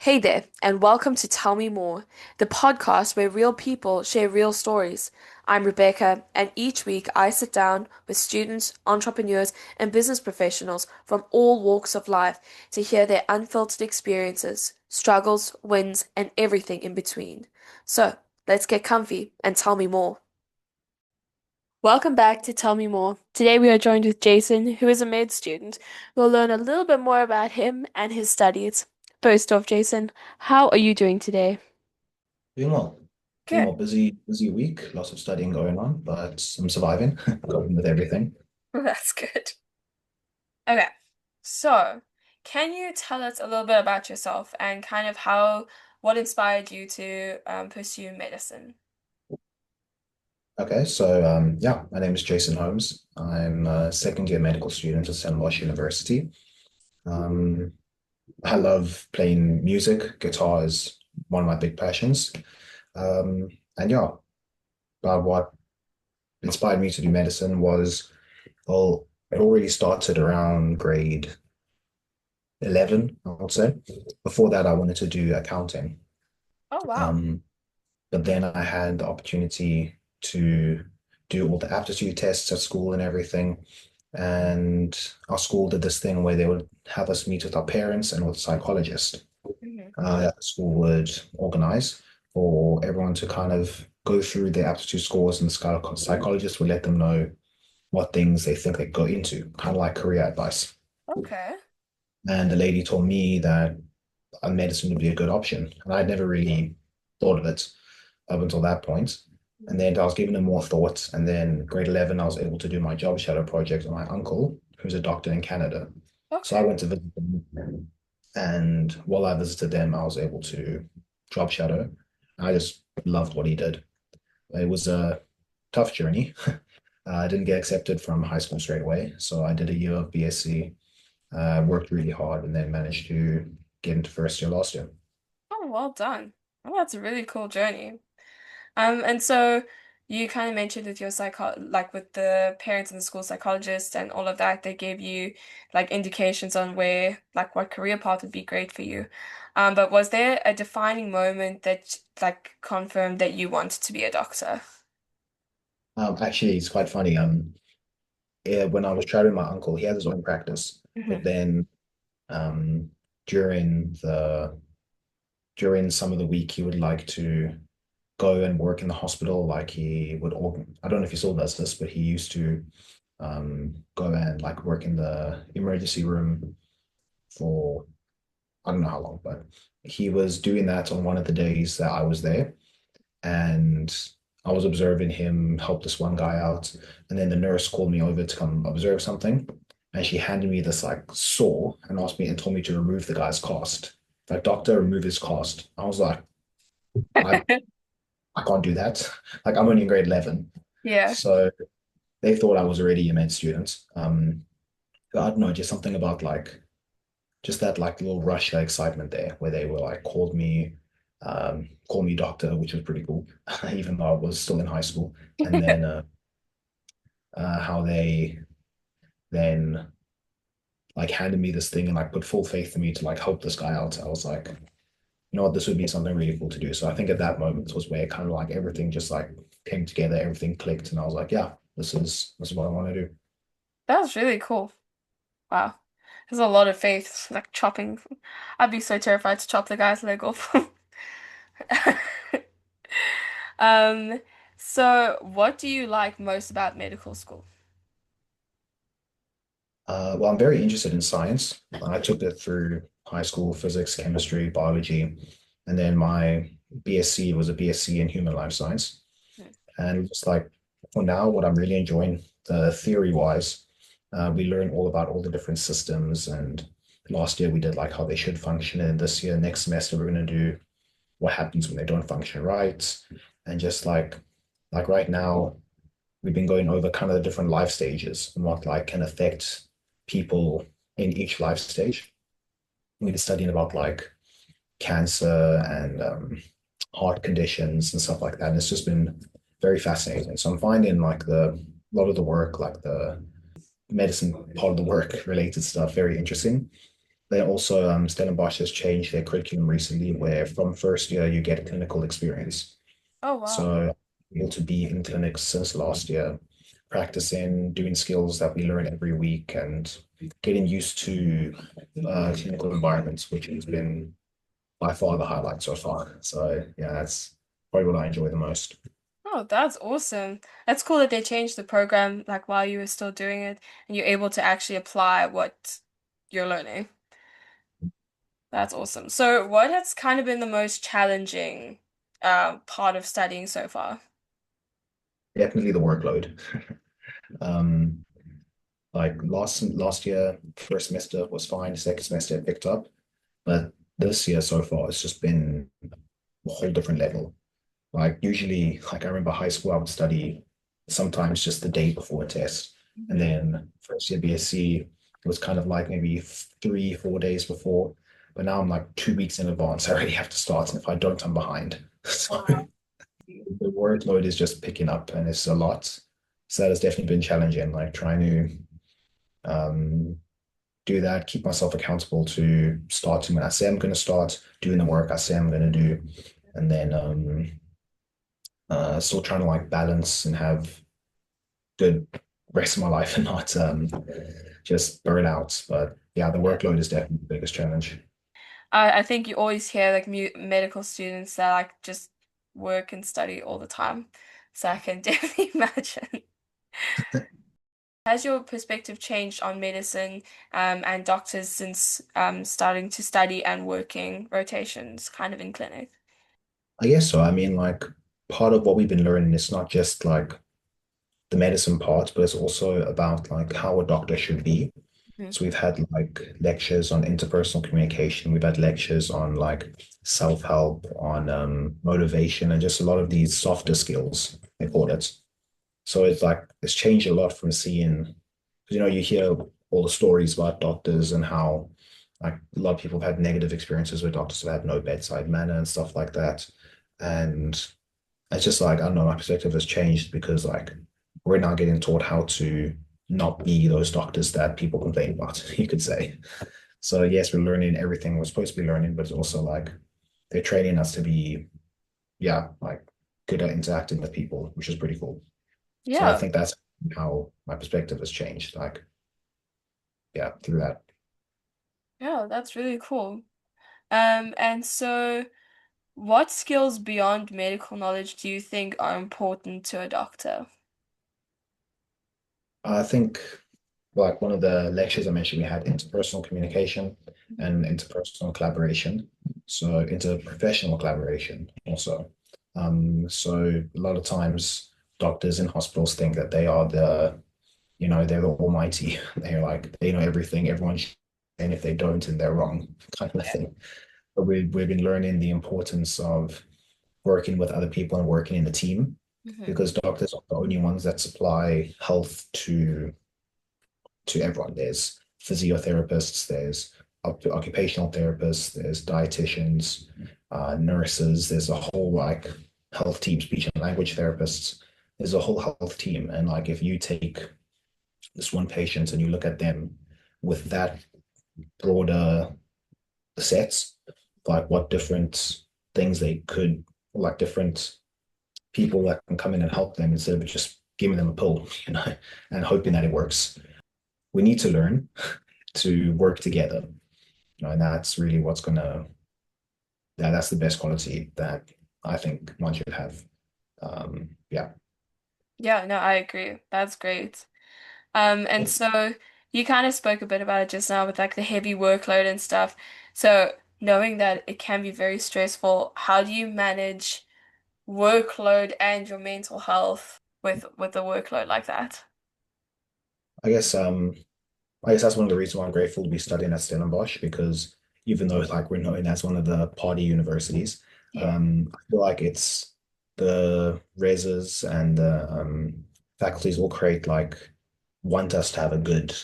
Hey there, and welcome to Tell Me More, the podcast where real people share real stories. I'm Rebecca, and each week I sit down with students, entrepreneurs, and business professionals from all walks of life to hear their unfiltered experiences, struggles, wins, and everything in between. So, let's get comfy and tell me more. Welcome back to Tell Me More. Today we are joined with Jason, who is a med student. We'll learn a little bit more about him and his studies. First off, Jason, how are you doing today? Doing well. Doing Good. well. Busy week. Lots of studying going on, but I'm surviving. Coping with everything. That's good. Okay. So, can you tell us a little bit about yourself and kind of what inspired you to pursue medicine? Okay, so yeah, my name is Jason Holmes. I'm a second year medical student at Stellenbosch University. Um, I love playing music. Guitar is one of my big passions. Um, and yeah, but what inspired me to do medicine was, well, it already started around grade 11, I would say. Before that, I wanted to do accounting. Oh, wow. Um, But then I had the opportunity to do all the aptitude tests at school and everything. And our school did this thing where they would have us meet with our parents and with a psychologist. Hmm. That the school would organize for everyone to kind of go through their aptitude scores, and the psychologist would let them know what things they think they go into, kind of like career advice. Okay. And the lady told me that medicine would be a good option. And I'd never really thought of it up until that point. And then I was given it more thought. And then grade 11, I was able to do my job shadow project with my uncle, who's a doctor in Canada. So I Okay. went to visit them. And while I visited them, I was able to job shadow. I just loved what he did. It was a tough journey. I didn't get accepted from high school straight away. So I did a year of BSc, worked really hard, and then managed to get into first year last year. Oh, well done. Well, that's a really cool journey. And so you kind of mentioned with your like with the parents and the school psychologist and all of that, they gave you like indications on like what career path would be great for you. But was there a defining moment that like confirmed that you wanted to be a doctor? Actually, it's quite funny. Yeah, when I was shadowing my uncle, he had his own practice, but Hmm. then um, during the during some of the week, he would like to go and work in the hospital. Like he would, I don't know if he still does this, but he used to go and like work in the emergency room for I don't know how long, but he was doing that on one of the days that I was there. And I was observing him help this one guy out. And then the nurse called me over to come observe something. And she handed me this like saw and asked me and told me to remove the guy's cast. Like, doctor, remove his cast. I was like, I, I can't do that. Like, I'm only in grade 11. Yeah. So they thought I was already a med student. But I don't know, just something about like just that like little rush of excitement there where they were like called me doctor, which was pretty cool, even though I was still in high school. And then how they then like handed me this thing and like put full faith in me to like help this guy out. I was like, you know what, this would be something really cool to do. So I think at that moment was where kind of like everything just like came together, everything clicked, and I was like, yeah, this is what I want to do. That was really cool. Wow. There's a lot of faith, like chopping. I'd be so terrified to chop the guy's leg off. Um, so what do you like most about medical school? Well, I'm very interested in science. I took it through high school, physics, chemistry, biology, and then my BSc was a BSc in human life science. Hmm. And just like for now, what I'm really enjoying, theory wise, we learn all about all the different systems. And last year we did like how they should function. And this year, next semester, we're going to do what happens when they don't function right. And just like right now, we've been going over kind of the different life stages and what like can affect people in each life stage. We've been studying about like cancer and heart conditions and stuff like that. And it's just been very fascinating. So I'm finding like a lot of the work, like the medicine part of the work related stuff, very interesting. They also, Stellenbosch has changed their curriculum recently, where from first year you get clinical experience. Oh wow. So able to be in clinics since last year, practicing, doing skills that we learn every week, and getting used to clinical environments, which has been by far the highlight so far. So yeah, that's probably what I enjoy the most. Oh, that's awesome. That's cool that they changed the program like while you were still doing it and you're able to actually apply what you're learning. That's awesome. So, what has kind of been the most challenging part of studying so far? Definitely the workload. Um, like last year, first semester was fine, second semester it picked up, but this year so far it's just been a whole different level. Like usually, like I remember high school, I would study sometimes just the day before a test. And Mhm. then first year BSc, it was kind of like maybe 3, 4 days before. But now I'm like 2 weeks in advance. I already have to start. And if I don't, I'm behind. So Wow. the workload is just picking up and it's a lot. So that has definitely been challenging, like trying to do that, keep myself accountable to starting when I say I'm going to start, doing the work I say I'm going to do, and then still trying to like balance and have good rest of my life and not just burn out. But yeah, the Yeah. workload is definitely the biggest challenge. I think you always hear like mu medical students that like just work and study all the time. So I can definitely imagine. Has your perspective changed on medicine and doctors since starting to study and working rotations kind of in clinic? I guess so. I mean, like part of what we've been learning is not just like the medicine part, but it's also about like how a doctor should be. Mhm. So we've had like lectures on interpersonal communication. We've had lectures on like self-help, on motivation, and just a lot of these softer skills, they call it. So it's like it's changed a lot from seeing, because you hear all the stories about doctors and how like a lot of people have had negative experiences with doctors who had no bedside manner and stuff like that. And it's just like, I don't know, my perspective has changed because like we're now getting taught how to not be those doctors that people complain about, you could say. So yes, we're learning everything we're supposed to be learning, but it's also like they're training us to be, yeah, like good at interacting with people, which is pretty cool. So I Yeah, think that's how my perspective has changed. Like, yeah, through that. yeah, that's really cool. And so what skills beyond medical knowledge do you think are important to a doctor? I think like one of the lectures I mentioned, we had interpersonal communication Mhm. and interpersonal collaboration. So interprofessional collaboration also. So a lot of times doctors in hospitals think that they are they're the almighty. They're like, they know everything, and if they don't, then they're wrong, kind of a thing. But we've been learning the importance of working with other people and working in a team Mhm. because doctors are the only ones that supply health to everyone. There's physiotherapists, there's occupational therapists, there's dietitians, nurses, there's a whole like health team, speech and language therapists. There's a whole health team. And like if you take this one patient and you look at them with that broader sets, like what different things they could, like different people that can come in and help them instead of just giving them a pill, and hoping that it works. We need to learn to work together, and that's really what's gonna, that's the best quality that I think one should have. Yeah. Yeah, no, I agree. That's great. And so you kind of spoke a bit about it just now with like the heavy workload and stuff. So knowing that it can be very stressful, how do you manage workload and your mental health with the workload like that? I guess I guess that's one of the reasons why I'm grateful to be studying at Stellenbosch because even though like we're known as one of the party universities, Yeah. I feel like it's the reses and the faculties all create like want us to have a good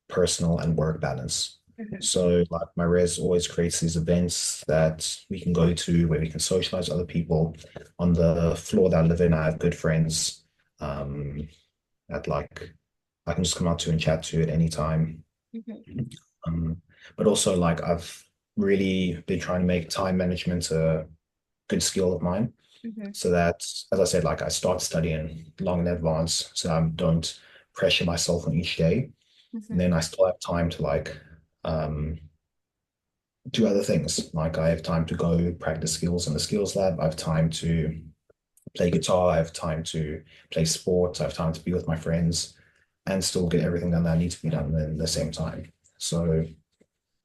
personal and work balance. Mhm. So like my res always creates these events that we can go to where we can socialize with other people. On the floor that I live in, I have good friends that like I can just come out to and chat to at any time. Mhm. But also like I've really been trying to make time management a good skill of mine. Hmm. So that, as I said, like I start studying long in advance, so I don't pressure myself on each day. And Hmm. then I still have time to like um, do other things. Like I have time to go practice skills in the skills lab. I have time to play guitar. I have time to play sports. I have time to be with my friends and still get everything done that I need to be done in the same time. So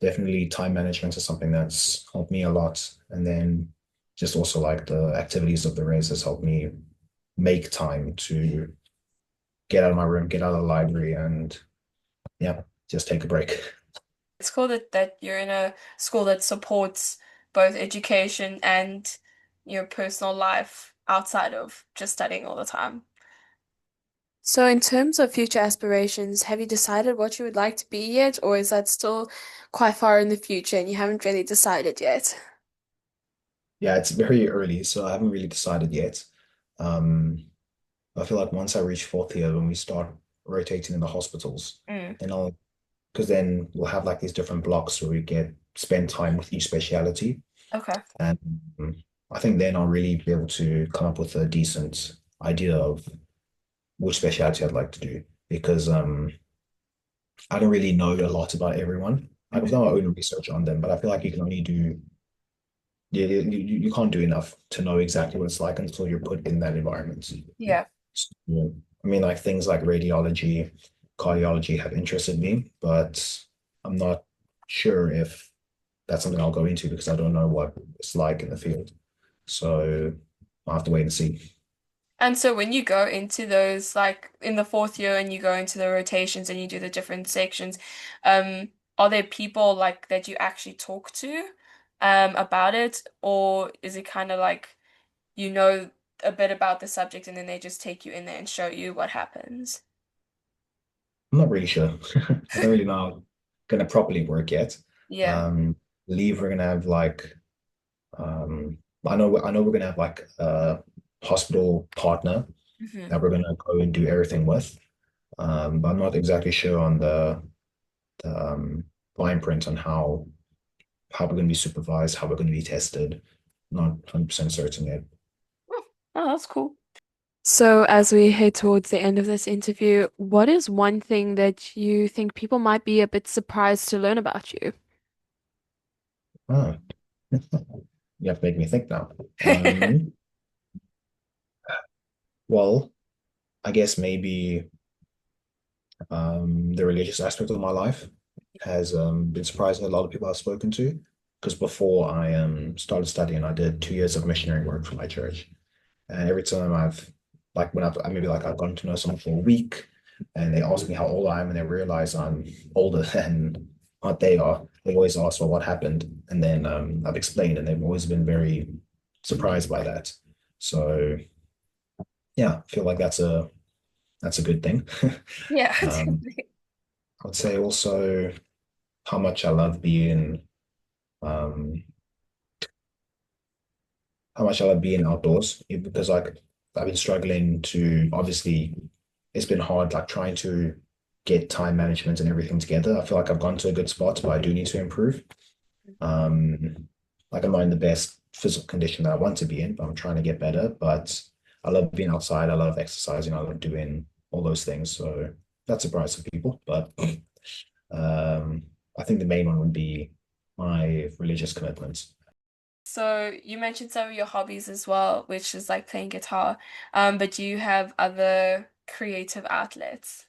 definitely time management is something that's helped me a lot. And then just also like the activities of the race has helped me make time to get out of my room, get out of the library, and yeah, just take a break. It's cool that you're in a school that supports both education and your personal life outside of just studying all the time. So, in terms of future aspirations, have you decided what you would like to be yet, or is that still quite far in the future and you haven't really decided yet? Yeah, it's very early, so I haven't really decided yet. Um, I feel like once I reach fourth year, when we start rotating in the hospitals, Mm, then I'll, because then we'll have like these different blocks where we get spend time with each speciality. okay. And I think then I'll really be able to come up with a decent idea of which specialty I'd like to do. Because I don't really know a lot about everyone. Like, I've Hmm. done my own research on them, but I feel like you can only do you can't do enough to know exactly what it's like until you're put in that environment. Yeah. So, I mean, like things like radiology, cardiology have interested me, but I'm not sure if that's something I'll go into because I don't know what it's like in the field. So I'll have to wait and see. And so when you go into those, like in the fourth year and you go into the rotations and you do the different sections, are there people like that you actually talk to about it, or is it kind of like you know a bit about the subject and then they just take you in there and show you what happens? I'm not really sure. I don't really know how it's gonna properly work yet. Yeah. Um, believe we're gonna have like I know we're gonna have like a hospital partner Hmm. that we're gonna go and do everything with. But I'm not exactly sure on the fine print on how we're gonna be supervised, how we're gonna be tested. Not 100% certain yet. Oh, that's cool. So, as we head towards the end of this interview, what is one thing that you think people might be a bit surprised to learn about you? Ah, you have to make me think now. Um, well, I guess maybe the religious aspect of my life has been surprising a lot of people I've spoken to. Because before I started studying, I did 2 years of missionary work for my church. And every time I've like when I've maybe like I've gotten to know someone for a week and they ask me how old I am and they realize I'm older than what they are, they always ask, well, what happened? And then I've explained and they've always been very surprised by that. So yeah, I feel like that's a good thing. Yeah. Um, I would say also how much I love being um how much I love being outdoors because like I've been struggling to obviously it's been hard like trying to get time management and everything together. I feel like I've gone to a good spot, but I do need to improve. Like I'm not in the best physical condition that I want to be in, but I'm trying to get better. But I love being outside, I love exercising, I love doing all those things. So that's a surprise to people. But um I think the main one would be my religious commitments. So you mentioned some of your hobbies as well, which is like playing guitar. But do you have other creative outlets?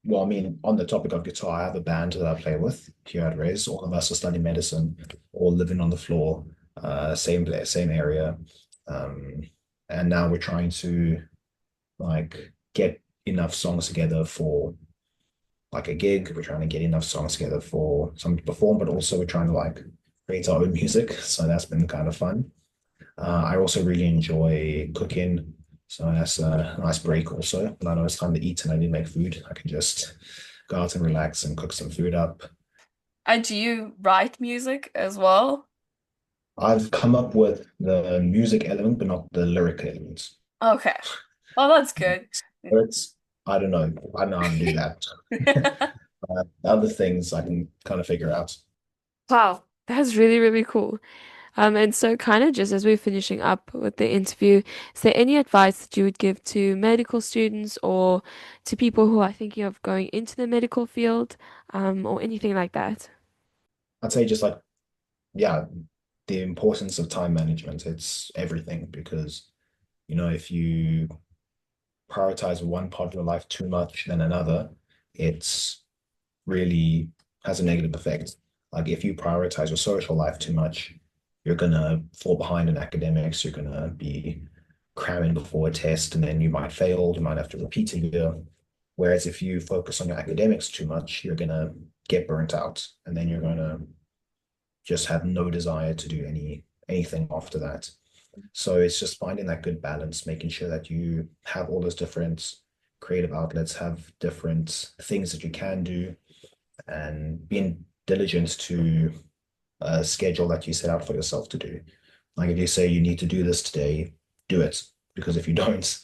Well, I mean, on the topic of guitar, I have a band that I play with here at Rays. All of us are studying medicine, all living on the floor, same place, same area. Um, and now we're trying to like get enough songs together for like a gig. We're trying to get enough songs together for something to perform, but also we're trying to like create our own music. So that's been kind of fun. I also really enjoy cooking. So that's a nice break also. When I know it's time to eat and I need to make food, I can just go out and relax and cook some food up. And do you write music as well? I've come up with the music element, but not the lyric elements. Okay. Well, that's good. Lyrics, I don't know. I don't know how to do that. The other things I can kind of figure out. Wow, that's really, really cool. And so kind of just as we're finishing up with the interview, is there any advice that you would give to medical students or to people who are thinking of going into the medical field, or anything like that? I'd say just like, yeah, the importance of time management. It's everything because, if you prioritize one part of your life too much than another, it's really has a negative effect. Like if you prioritize your social life too much, you're gonna fall behind in academics, you're gonna be cramming before a test, and then you might fail, you might have to repeat a year. Whereas if you focus on your academics too much, you're gonna get burnt out, and then you're gonna just have no desire to do anything after that. So it's just finding that good balance, making sure that you have all those different creative outlets, have different things that you can do, and being diligent to a schedule that you set out for yourself to do. Like if you say you need to do this today, do it. Because if you don't,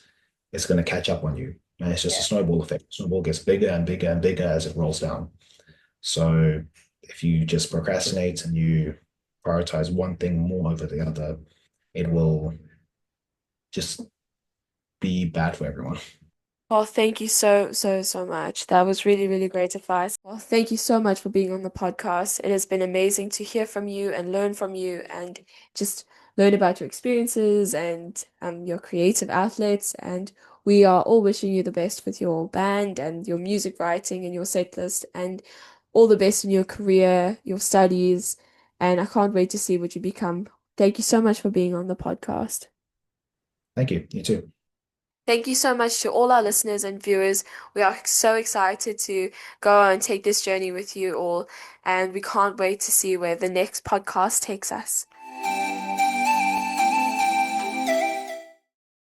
it's going to catch up on you. And it's just a Yeah. snowball effect. Snowball gets bigger and bigger and bigger as it rolls down. So if you just procrastinate and you prioritize one thing more over the other, it will just be bad for everyone. Well, thank you so, so, so much. That was really, really great advice. Well, thank you so much for being on the podcast. It has been amazing to hear from you and learn from you and just learn about your experiences and your creative outlets. And we are all wishing you the best with your band and your music writing and your set list and all the best in your career, your studies. And I can't wait to see what you become. Thank you so much for being on the podcast. Thank you. You too. Thank you so much to all our listeners and viewers. We are so excited to go and take this journey with you all, and we can't wait to see where the next podcast takes us.